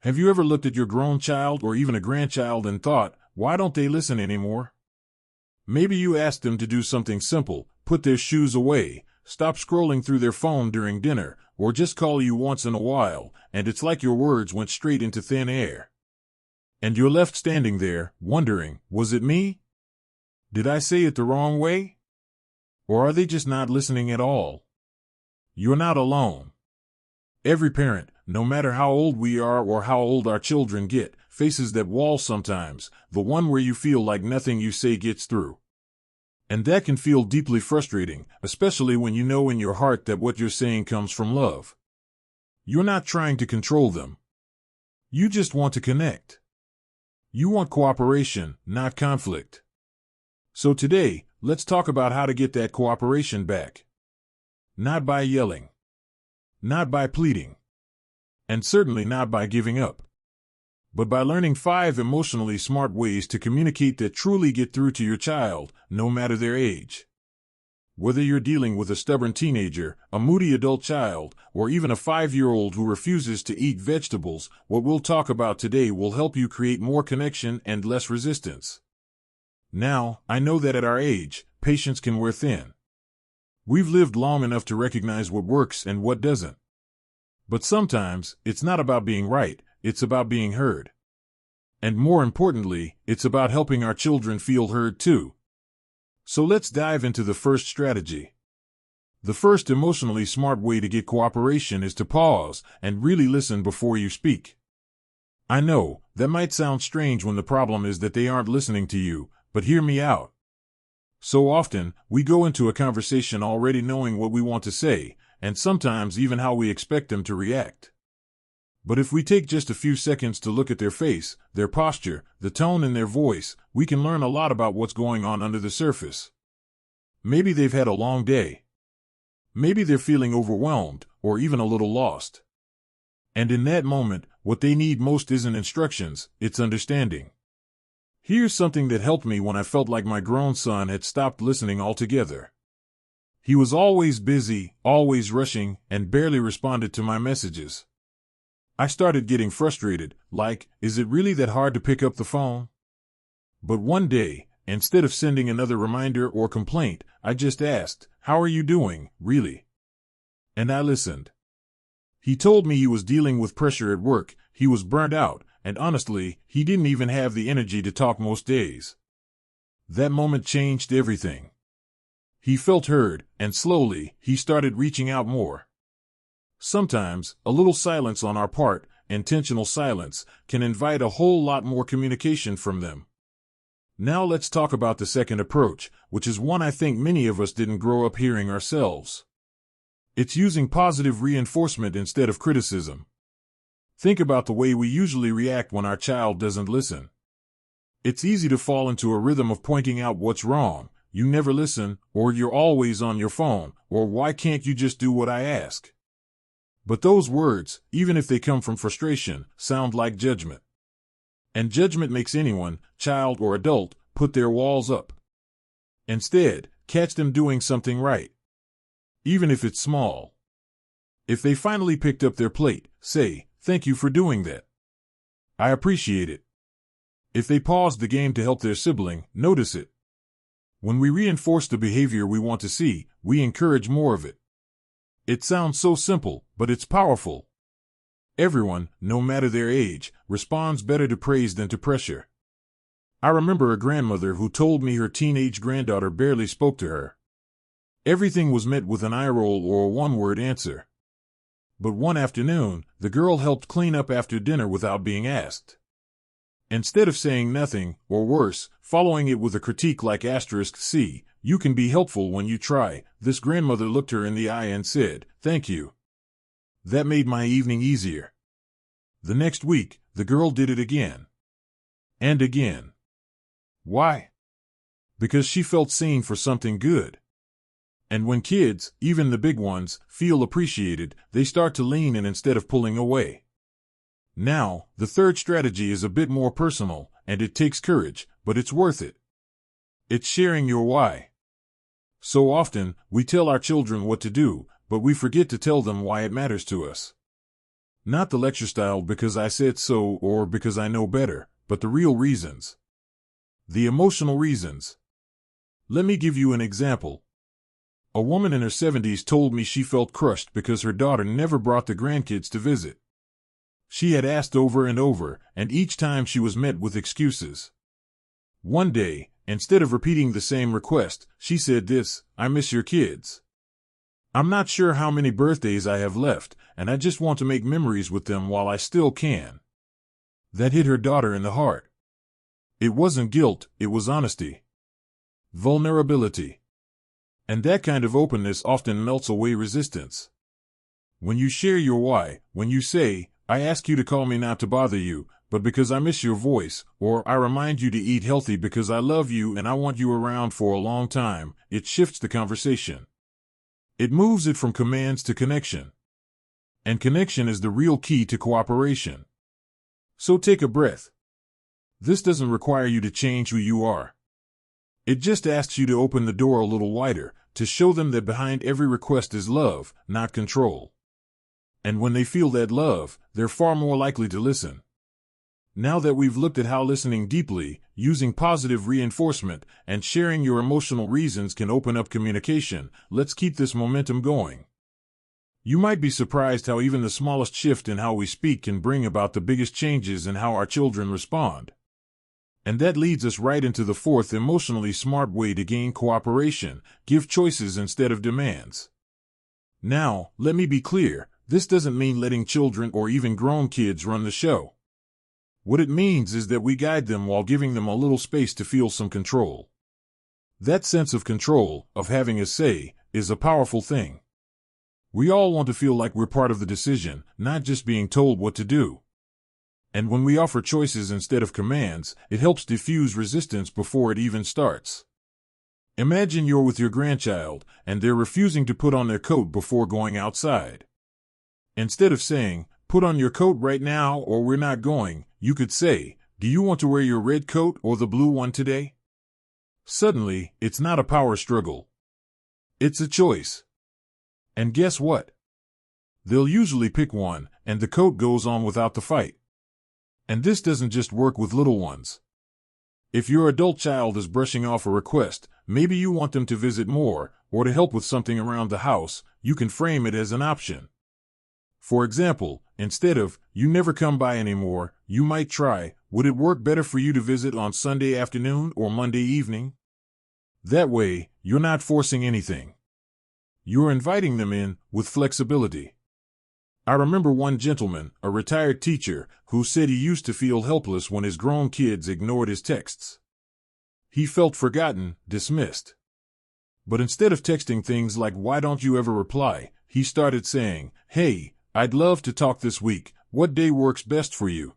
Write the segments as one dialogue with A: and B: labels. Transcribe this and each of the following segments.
A: Have you ever looked at your grown child or even a grandchild and thought, why don't they listen anymore? Maybe you asked them to do something simple, put their shoes away, stop scrolling through their phone during dinner, or just call you once in a while, and it's like your words went straight into thin air. And you're left standing there, wondering, was it me? Did I say it the wrong way? Or are they just not listening at all? You're not alone. Every parent, no matter how old we are or how old our children get, faces that wall sometimes, the one where you feel like nothing you say gets through. And that can feel deeply frustrating, especially when you know in your heart that what you're saying comes from love. You're not trying to control them. You just want to connect. You want cooperation, not conflict. So today, let's talk about how to get that cooperation back. Not by yelling. Not by pleading. And certainly not by giving up. But by learning 5 emotionally smart ways to communicate that truly get through to your child, no matter their age. Whether you're dealing with a stubborn teenager, a moody adult child, or even a 5-year-old who refuses to eat vegetables, what we'll talk about today will help you create more connection and less resistance. Now, I know that at our age, patience can wear thin. We've lived long enough to recognize what works and what doesn't. But sometimes, it's not about being right, it's about being heard. And more importantly, it's about helping our children feel heard too. So let's dive into the first strategy. The first emotionally smart way to get cooperation is to pause and really listen before you speak. I know, that might sound strange when the problem is that they aren't listening to you, but hear me out. So often, we go into a conversation already knowing what we want to say, and sometimes even how we expect them to react. But if we take just a few seconds to look at their face, their posture, the tone in their voice, we can learn a lot about what's going on under the surface. Maybe they've had a long day. Maybe they're feeling overwhelmed, or even a little lost. And in that moment, what they need most isn't instructions, it's understanding. Here's something that helped me when I felt like my grown son had stopped listening altogether. He was always busy, always rushing, and barely responded to my messages. I started getting frustrated, like, is it really that hard to pick up the phone? But one day, instead of sending another reminder or complaint, I just asked, how are you doing, really? And I listened. He told me he was dealing with pressure at work, he was burnt out, and honestly, he didn't even have the energy to talk most days. That moment changed everything. He felt heard, and slowly, he started reaching out more. Sometimes, a little silence on our part, intentional silence, can invite a whole lot more communication from them. Now let's talk about the second approach, which is one I think many of us didn't grow up hearing ourselves. It's using positive reinforcement instead of criticism. Think about the way we usually react when our child doesn't listen. It's easy to fall into a rhythm of pointing out what's wrong, you never listen, or you're always on your phone, or why can't you just do what I ask? But those words, even if they come from frustration, sound like judgment. And judgment makes anyone, child or adult, put their walls up. Instead, catch them doing something right. Even if it's small. If they finally picked up their plate, say, thank you for doing that. I appreciate it. If they paused the game to help their sibling, notice it. When we reinforce the behavior we want to see, we encourage more of it. It sounds so simple, but it's powerful. Everyone, no matter their age, responds better to praise than to pressure. I remember a grandmother who told me her teenage granddaughter barely spoke to her. Everything was met with an eye roll or a one-word answer. But one afternoon, the girl helped clean up after dinner without being asked. Instead of saying nothing, or worse, following it with a critique like *C, you can be helpful when you try, this grandmother looked her in the eye and said, thank you. That made my evening easier. The next week, the girl did it again. And again. Why? Because she felt seen for something good. And when kids, even the big ones, feel appreciated, they start to lean in instead of pulling away. Now, the third strategy is a bit more personal, and it takes courage, but it's worth it. It's sharing your why. So often, we tell our children what to do, but we forget to tell them why it matters to us. Not the lecture style because I said so or because I know better, but the real reasons. The emotional reasons. Let me give you an example. A woman in her 70s told me she felt crushed because her daughter never brought the grandkids to visit. She had asked over and over, and each time she was met with excuses. One day, instead of repeating the same request, she said this: "I miss your kids. I'm not sure how many birthdays I have left, and I just want to make memories with them while I still can." That hit her daughter in the heart. It wasn't guilt, it was honesty. Vulnerability. And that kind of openness often melts away resistance. When you share your why, when you say, "I ask you to call me not to bother you, but because I miss your voice," or "I remind you to eat healthy because I love you and I want you around for a long time," it shifts the conversation. It moves it from commands to connection. And connection is the real key to cooperation. So take a breath. This doesn't require you to change who you are. It just asks you to open the door a little wider, to show them that behind every request is love, not control. And when they feel that love, they're far more likely to listen. Now that we've looked at how listening deeply, using positive reinforcement, and sharing your emotional reasons can open up communication, let's keep this momentum going. You might be surprised how even the smallest shift in how we speak can bring about the biggest changes in how our children respond. And that leads us right into the fourth emotionally smart way to gain cooperation: give choices instead of demands. Now, let me be clear, this doesn't mean letting children or even grown kids run the show. What it means is that we guide them while giving them a little space to feel some control. That sense of control, of having a say, is a powerful thing. We all want to feel like we're part of the decision, not just being told what to do. And when we offer choices instead of commands, it helps diffuse resistance before it even starts. Imagine you're with your grandchild, and they're refusing to put on their coat before going outside. Instead of saying, "Put on your coat right now or we're not going," you could say, "Do you want to wear your red coat or the blue one today?" Suddenly, it's not a power struggle. It's a choice. And guess what? They'll usually pick one, and the coat goes on without the fight. And this doesn't just work with little ones. If your adult child is brushing off a request, maybe you want them to visit more, or to help with something around the house, you can frame it as an option. For example, instead of, "You never come by anymore," you might try, "Would it work better for you to visit on Sunday afternoon or Monday evening?" That way, you're not forcing anything. You're inviting them in, with flexibility. I remember one gentleman, a retired teacher, who said he used to feel helpless when his grown kids ignored his texts. He felt forgotten, dismissed. But instead of texting things like, "Why don't you ever reply?" he started saying, "Hey, I'd love to talk this week. What day works best for you?"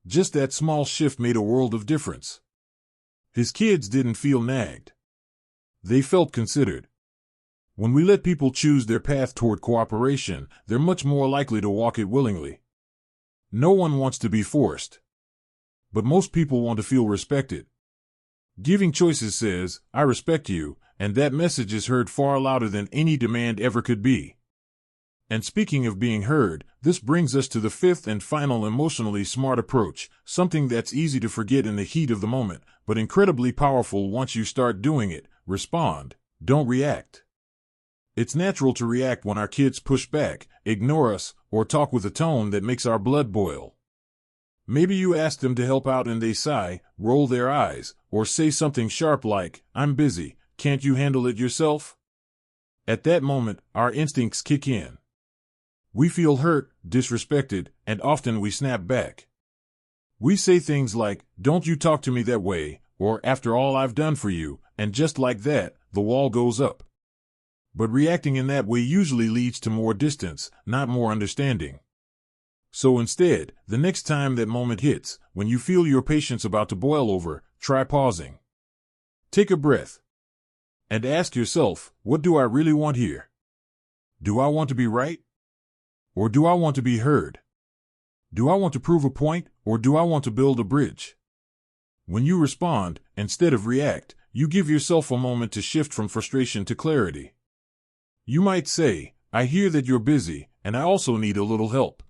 A: Just that small shift made a world of difference. His kids didn't feel nagged. They felt considered. When we let people choose their path toward cooperation, they're much more likely to walk it willingly. No one wants to be forced. But most people want to feel respected. Giving choices says, "I respect you," and that message is heard far louder than any demand ever could be. And speaking of being heard, this brings us to the fifth and final emotionally smart approach, something that's easy to forget in the heat of the moment, but incredibly powerful once you start doing it: respond, don't react. It's natural to react when our kids push back, ignore us, or talk with a tone that makes our blood boil. Maybe you ask them to help out and they sigh, roll their eyes, or say something sharp like, "I'm busy, can't you handle it yourself?" At that moment, our instincts kick in. We feel hurt, disrespected, and often we snap back. We say things like, "Don't you talk to me that way," or "After all I've done for you," and just like that, the wall goes up. But reacting in that way usually leads to more distance, not more understanding. So instead, the next time that moment hits, when you feel your patience about to boil over, try pausing. Take a breath. And ask yourself, what do I really want here? Do I want to be right? Or do I want to be heard? Do I want to prove a point, or do I want to build a bridge? When you respond, instead of react, you give yourself a moment to shift from frustration to clarity. You might say, "I hear that you're busy, and I also need a little help.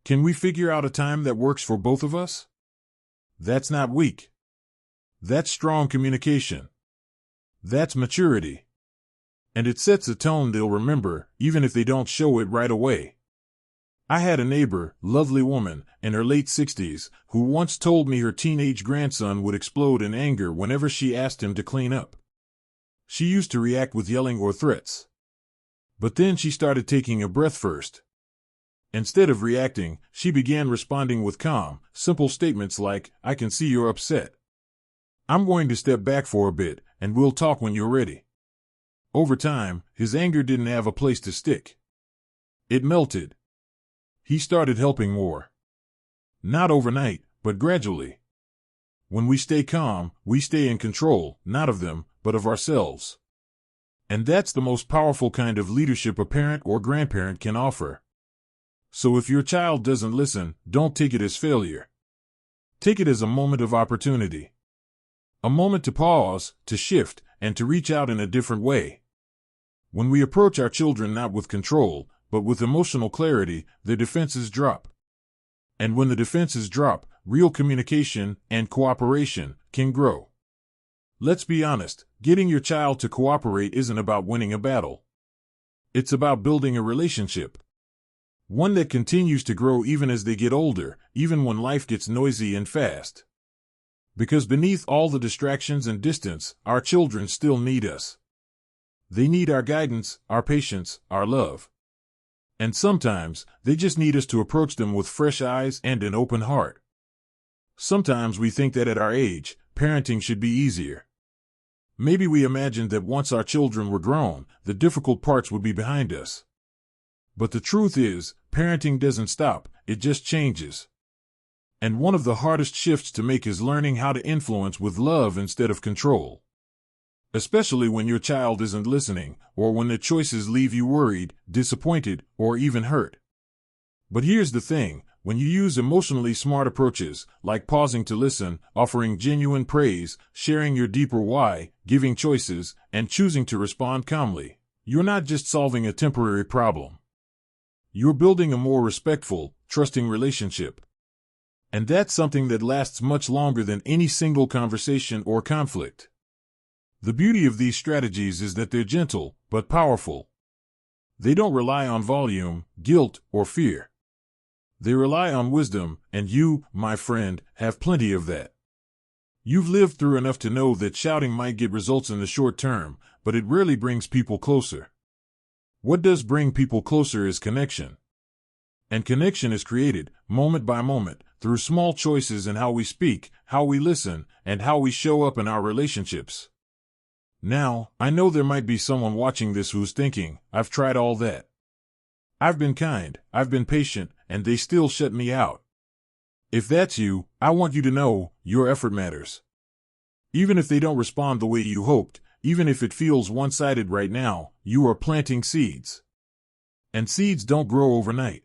A: Can we figure out a time that works for both of us? That's not weak. That's strong communication. That's maturity. And it sets a tone they'll remember, even if they don't show it right away. I had a neighbor, lovely woman, in her late 60s, who once told me her teenage grandson would explode in anger whenever she asked him to clean up. She used to react with yelling or threats. But then she started taking a breath first. Instead of reacting, she began responding with calm, simple statements like, "I can see you're upset. I'm going to step back for a bit, and we'll talk when you're ready." Over time, his anger didn't have a place to stick. It melted. He started helping more. Not overnight, but gradually. When we stay calm, we stay in control, not of them, but of ourselves. And that's the most powerful kind of leadership a parent or grandparent can offer. So if your child doesn't listen, don't take it as failure. Take it as a moment of opportunity. A moment to pause, to shift, and to reach out in a different way. When we approach our children not with control, but with emotional clarity, their defenses drop. And when the defenses drop, real communication and cooperation can grow. Let's be honest, getting your child to cooperate isn't about winning a battle. It's about building a relationship. One that continues to grow even as they get older, even when life gets noisy and fast. Because beneath all the distractions and distance, our children still need us. They need our guidance, our patience, our love. And sometimes, they just need us to approach them with fresh eyes and an open heart. Sometimes we think that at our age, parenting should be easier. Maybe we imagined that once our children were grown, the difficult parts would be behind us. But the truth is, parenting doesn't stop, it just changes. And one of the hardest shifts to make is learning how to influence with love instead of control. Especially when your child isn't listening, or when their choices leave you worried, disappointed, or even hurt. But here's the thing, when you use emotionally smart approaches, like pausing to listen, offering genuine praise, sharing your deeper why, giving choices, and choosing to respond calmly, you're not just solving a temporary problem. You're building a more respectful, trusting relationship. And that's something that lasts much longer than any single conversation or conflict. The beauty of these strategies is that they're gentle, but powerful. They don't rely on volume, guilt, or fear. They rely on wisdom, and you, my friend, have plenty of that. You've lived through enough to know that shouting might get results in the short term, but it rarely brings people closer. What does bring people closer is connection. And connection is created, moment by moment, through small choices in how we speak, how we listen, and how we show up in our relationships. Now, I know there might be someone watching this who's thinking, "I've tried all that. I've been kind, I've been patient, and they still shut me out." If that's you, I want you to know, your effort matters. Even if they don't respond the way you hoped, even if it feels one-sided right now, you are planting seeds. And seeds don't grow overnight.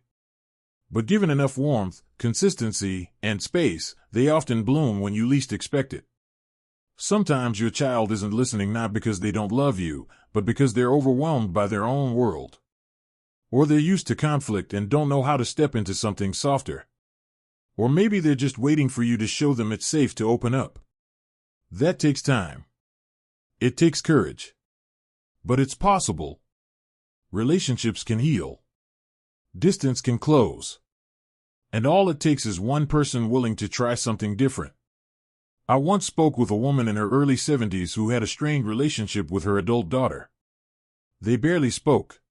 A: But given enough warmth, consistency, and space, they often bloom when you least expect it. Sometimes your child isn't listening not because they don't love you, but because they're overwhelmed by their own world. Or they're used to conflict and don't know how to step into something softer. Or maybe they're just waiting for you to show them it's safe to open up. That takes time. It takes courage. But it's possible. Relationships can heal. Distance can close. And all it takes is one person willing to try something different. I once spoke with a woman in her early 70s who had a strained relationship with her adult daughter. They barely spoke.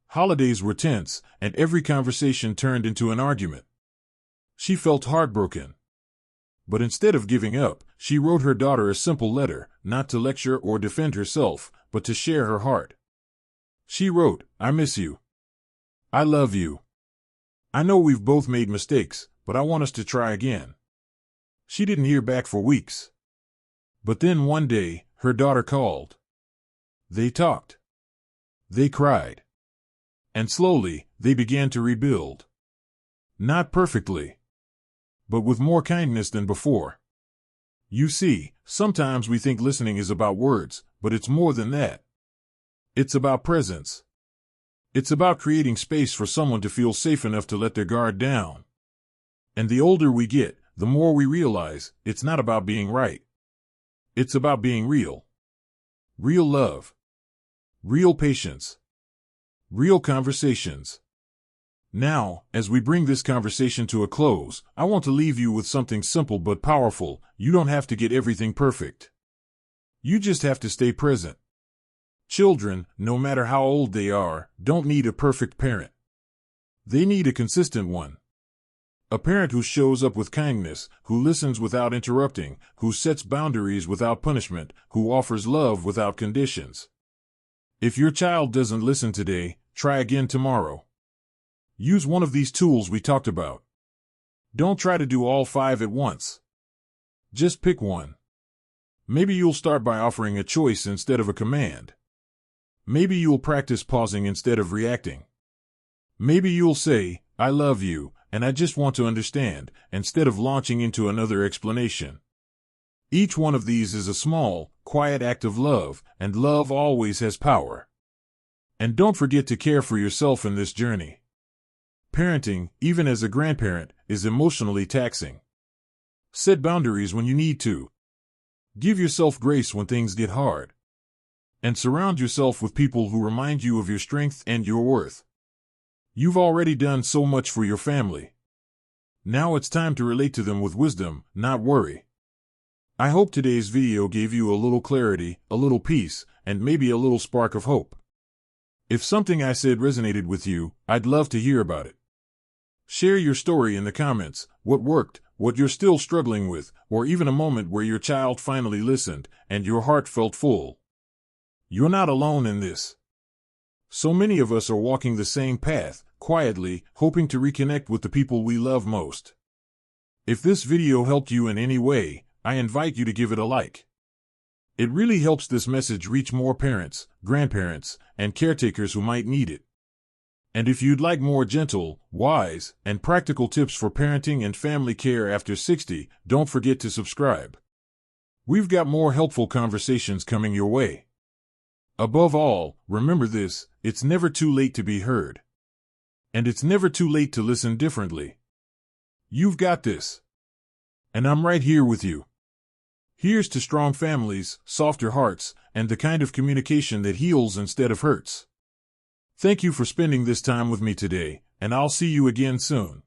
A: Holidays were tense, and every conversation turned into an argument. She felt heartbroken. But instead of giving up, she wrote her daughter a simple letter, not to lecture or defend herself, but to share her heart. She wrote, "I miss you. I love you. I know we've both made mistakes, but I want us to try again." She didn't hear back for weeks. But then one day, her daughter called. They talked. They cried. And slowly, they began to rebuild. Not perfectly, but with more kindness than before. You see, sometimes we think listening is about words, but it's more than that. It's about presence. It's about creating space for someone to feel safe enough to let their guard down. And the older we get, the more we realize it's not about being right. It's about being real. Real love. Real patience. Real conversations. Now, as we bring this conversation to a close, I want to leave you with something simple but powerful. You don't have to get everything perfect. You just have to stay present. Children, no matter how old they are, don't need a perfect parent. They need a consistent one. A parent who shows up with kindness, who listens without interrupting, who sets boundaries without punishment, who offers love without conditions. If your child doesn't listen today, try again tomorrow. Use one of these tools we talked about. Don't try to do all 5 at once. Just pick one. Maybe you'll start by offering a choice instead of a command. Maybe you'll practice pausing instead of reacting. Maybe you'll say, "I love you, and I just want to understand," instead of launching into another explanation. Each one of these is a small, quiet act of love, and love always has power. And don't forget to care for yourself in this journey. Parenting, even as a grandparent, is emotionally taxing. Set boundaries when you need to. Give yourself grace when things get hard. And surround yourself with people who remind you of your strength and your worth. You've already done so much for your family. Now it's time to relate to them with wisdom, not worry. I hope today's video gave you a little clarity, a little peace, and maybe a little spark of hope. If something I said resonated with you, I'd love to hear about it. Share your story in the comments, what worked, what you're still struggling with, or even a moment where your child finally listened and your heart felt full. You're not alone in this. So many of us are walking the same path, quietly, hoping to reconnect with the people we love most. If this video helped you in any way, I invite you to give it a like. It really helps this message reach more parents, grandparents, and caretakers who might need it. And if you'd like more gentle, wise, and practical tips for parenting and family care after 60, don't forget to subscribe. We've got more helpful conversations coming your way. Above all, remember this: it's never too late to be heard. And it's never too late to listen differently. You've got this. And I'm right here with you. Here's to strong families, softer hearts, and the kind of communication that heals instead of hurts. Thank you for spending this time with me today, and I'll see you again soon.